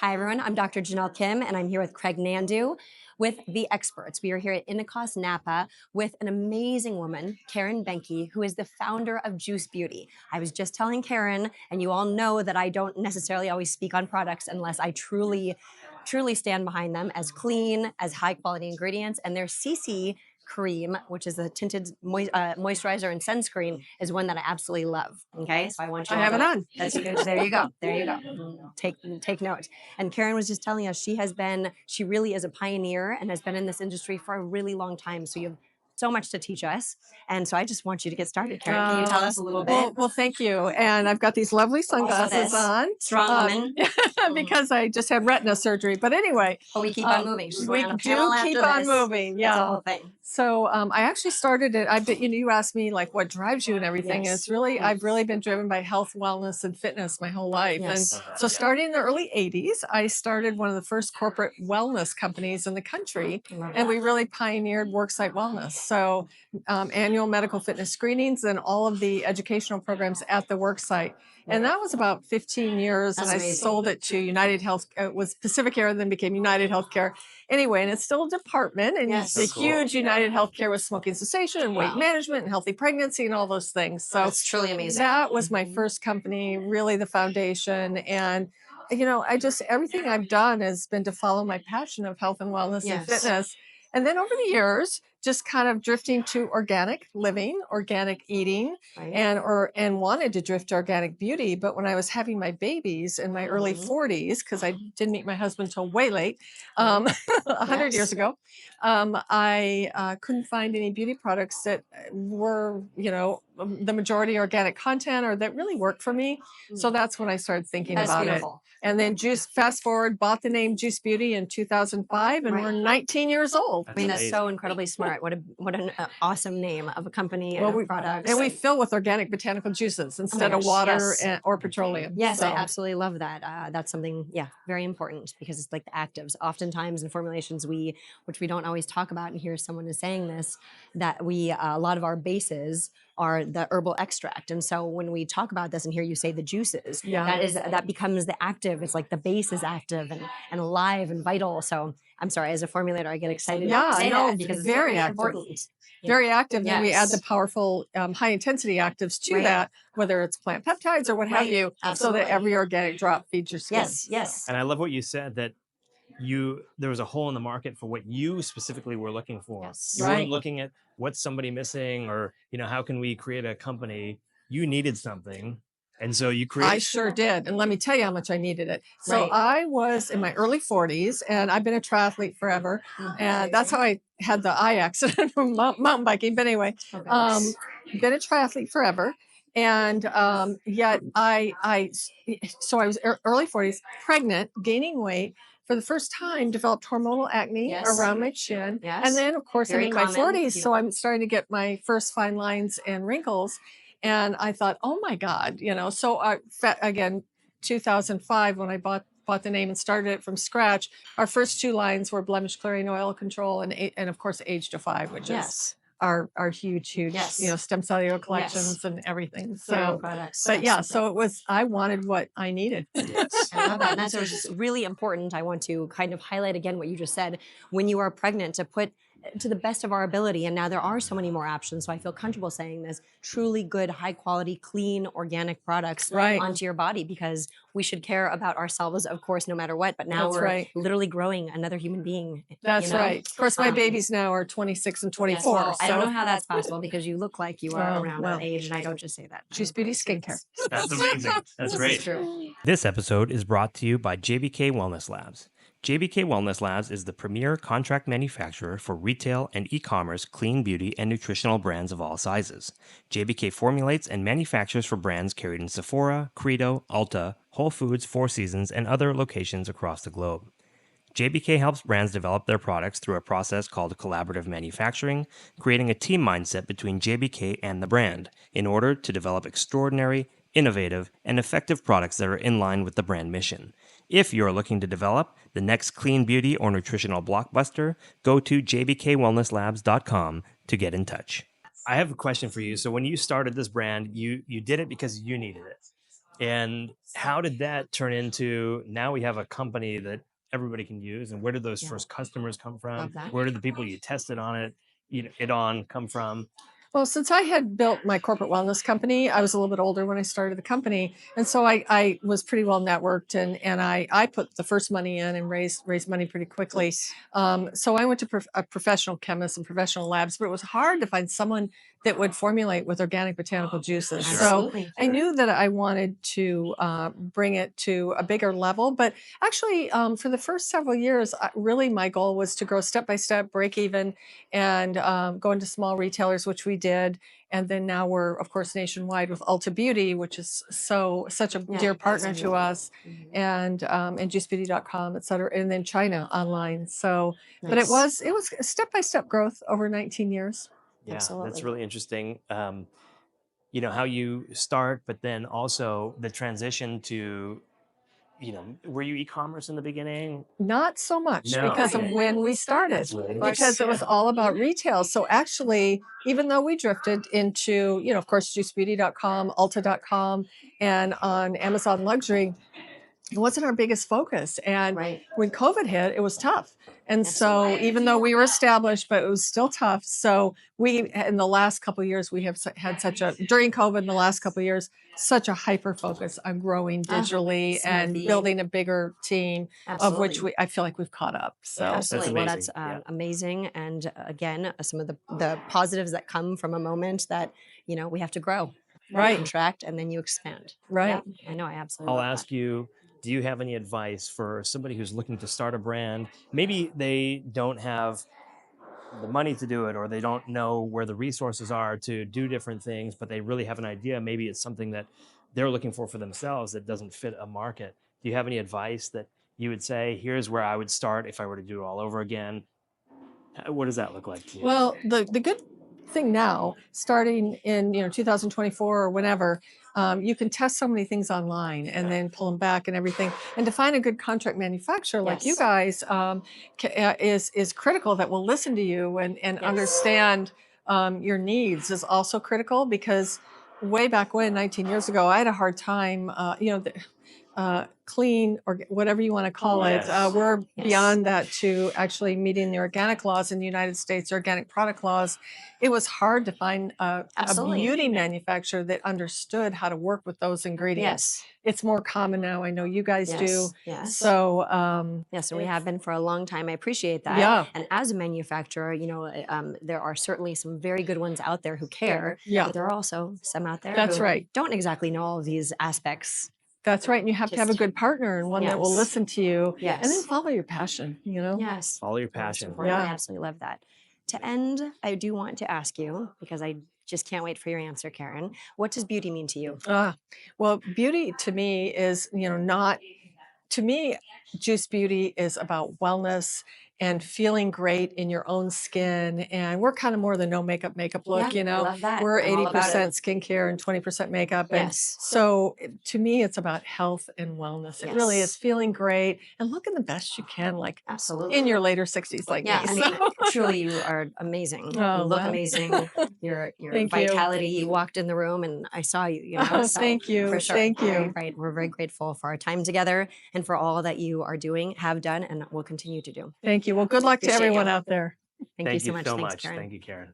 Hi, everyone. I'm Dr. Jenelle Kim, and I'm here with Craig Nandoo with The Experts. We are here at Innicos Napa with an amazing woman, Karen Behnke, who is the founder of Juice Beauty. I was just telling Karen, and you all know that I don't necessarily always speak on products unless I truly stand behind them as clean, as high quality ingredients, and their CC cream, which is a tinted moisturizer and sunscreen, is one that I absolutely love. Okay, so I want you. I have it on. That's good. There you go. There you go. Take note. And Karen was just telling us she really is a pioneer and has been in this industry for a really long time. So you have so much to teach us. And so I just want you to get started, Karen. Can you tell us a little bit? Well, thank you. And I've got these lovely sunglasses on. Strong woman. Because I just had retina surgery. But anyway. But we keep on moving. We do keep on moving. Yeah. That's the whole thing. So I actually started it. You asked me like what drives you and everything. Yes. I've really been driven by health, wellness, and fitness my whole life. Yes. And so starting in the early 80s, I started one of the first corporate wellness companies in the country. And we really pioneered worksite wellness. So annual medical fitness screenings and all of the educational programs at the worksite. And that was about 15 years. That's and I amazing. sold it to United Health. It was Pacific Air and then became United Healthcare. Anyway, and it's still a department. And Yes. it's a huge United Healthcare with smoking cessation and weight management and healthy pregnancy and all those things. So that's truly amazing. That was my first company, really the foundation. And, everything I've done has been to follow my passion of health and wellness and fitness. And then over the years, just kind of drifting to organic living, organic eating, and wanted to drift to organic beauty. But when I was having my babies in my early 40s, because I didn't meet my husband till way late, 100 years ago, I couldn't find any beauty products that were, the majority organic content or that really worked for me. So that's when I started thinking about beautiful. it. And then fast forward, bought the name Juice Beauty in 2005, and we're 19 years old. I mean, that's so incredibly smart. What an awesome name of a company and products. And we fill with organic botanical juices instead of water or petroleum. Yes, I absolutely love that. That's something, very important because it's like the actives. Oftentimes in formulations, which we don't always talk about, and here someone is saying this, that a lot of our bases are the herbal extract. And so when we talk about this and hear you say the juices, that becomes the active. It's like the base is active and alive and vital. So I'm sorry, as a formulator, I get excited to say that because it's very important. Very active. And we add the powerful high intensity actives to that, whether it's plant peptides or what have you, so that every organic drop feeds your skin. Yes. And I love what you said, that there was a hole in the market for what you specifically were looking for. Yes. You weren't looking at what's somebody missing or, how can we create a company? You needed something. And so you created. I sure did. And let me tell you how much I needed it. So I was in my early 40s and I've been a triathlete forever. And that's how I had the eye accident from mountain biking. But anyway, been a triathlete forever. And yet I was early 40s, pregnant, gaining weight. For the first time, developed hormonal acne around my chin. Yes. And then, of course, I'm in my 40s, so I'm starting to get my first fine lines and wrinkles. And I thought, oh, my God, So, again, 2005, when I bought the name and started it from scratch, our first two lines were blemish clearing oil control and of course, Age Defy, which is our huge, stem cellular collections and everything. So, I wanted what I needed. Yes. I love that. And that's just really important. I want to kind of highlight again what you just said. When you are pregnant, to put to the best of our ability, and now there are so many more options, so I feel comfortable saying this, truly good, high quality, clean, organic products onto your body, because we should care about ourselves, of course, no matter what, but now we're literally growing another human being. That's right. Of course, my babies now are 26 and 24. Yes, well, I don't know how that's possible because you look like you are around that age, and I don't just say that. Juice Beauty Skincare. That's amazing. That's great. True. This episode is brought to you by JBK Wellness Labs. JBK Wellness Labs is the premier contract manufacturer for retail and e-commerce clean beauty and nutritional brands of all sizes. JBK formulates and manufactures for brands carried in Sephora, Credo, Ulta, Whole Foods, Four Seasons, and other locations across the globe. JBK helps brands develop their products through a process called collaborative manufacturing, creating a team mindset between JBK and the brand in order to develop extraordinary, innovative, and effective products that are in line with the brand mission. If you're looking to develop the next clean beauty or nutritional blockbuster, go to jbkwellnesslabs.com to get in touch. I have a question for you. So when you started this brand, you did it because you needed it. And how did that turn into, now we have a company that everybody can use? And where did those first customers come from? Love that. Where did the people you tested on it on come from? Well, since I had built my corporate wellness company, I was a little bit older when I started the company. And so I was pretty well networked, and I put the first money in and raised money pretty quickly. Nice. So I went to a professional chemist and professional labs, but it was hard to find someone that would formulate with organic botanical juices. Sure. Absolutely. So I knew that I wanted to bring it to a bigger level. But actually, for the first several years, really my goal was to grow step by step, break even, and go into small retailers, which we did. And then now we're, of course, nationwide with Ulta Beauty, which is such a dear partner to us, and juicebeauty.com, et cetera, and then China online. So, but it was step by step growth over 19 years. Yeah, Absolutely. that's really interesting. How you start, but then also the transition to, were you e-commerce in the beginning? Not so much No. because of when we started, because it was all about retail. So actually, even though we drifted into, of course, juicebeauty.com, ulta.com, and on Amazon Luxury, it wasn't our biggest focus. And when COVID hit, it was tough. And so even though we were established, but it was still tough. So we, in the last couple of years, we have had during COVID in the last couple of years, such a hyper focus on growing digitally and building a bigger team, of which I feel like we've caught up. So absolutely. Well, that's Yeah. amazing. And again, some of the positives that come from a moment that, we have to grow, contract, and then you expand. Right. Yeah, I know. I absolutely I'll love ask you, do you have any advice for somebody who's looking to start a brand? Maybe they don't have the money to do it, or they don't know where the resources are to do different things, but they really have an idea. Maybe it's something that they're looking for themselves that doesn't fit a market. Do you have any advice that you would say, here's where I would start if I were to do it all over again? What does that look like to you? Well, the good thing now, starting in 2024 or whenever, you can test so many things online and then pull them back and everything. And to find a good contract manufacturer like you guys is critical, that will listen to you and understand your needs, is also critical, because way back when, 19 years ago, I had a hard time, clean, or whatever you want to call it. We're beyond that to actually meeting the organic laws in the United States, organic product laws. It was hard to find a beauty manufacturer that understood how to work with those ingredients. It's more common now. I know you guys do. So yes, and we have been for a long time. I appreciate that. Yeah. And as a manufacturer, there are certainly some very good ones out there who care. Yeah. But there are also some out there That's who right. don't exactly know all of these aspects. That's right. And you have to have a good partner, and one that will listen to you. Yes. And then follow your passion, Yes. Follow your passion. I absolutely love that. To end, I do want to ask you, because I just can't wait for your answer, Karen. What does beauty mean to you? Well, beauty to me is, to me, Juice Beauty is about wellness and feeling great in your own skin. And we're kind of more the no makeup look, I love that. We're I'm all 80% about it. skincare and 20% makeup. And so to me, it's about health and wellness. It really is feeling great and looking the best you can, like in your later 60s, like me. I mean, truly, you are amazing. Oh, you look amazing. Your vitality. You walked in the room and I saw you. So thank you. For sure. Thank you. Right. We're very grateful for our time together and for all that you are doing, have done, and will continue to do. Thank you. Well, good luck to everyone out there. Thank you so much. Thanks, Karen. Thank you, Karen.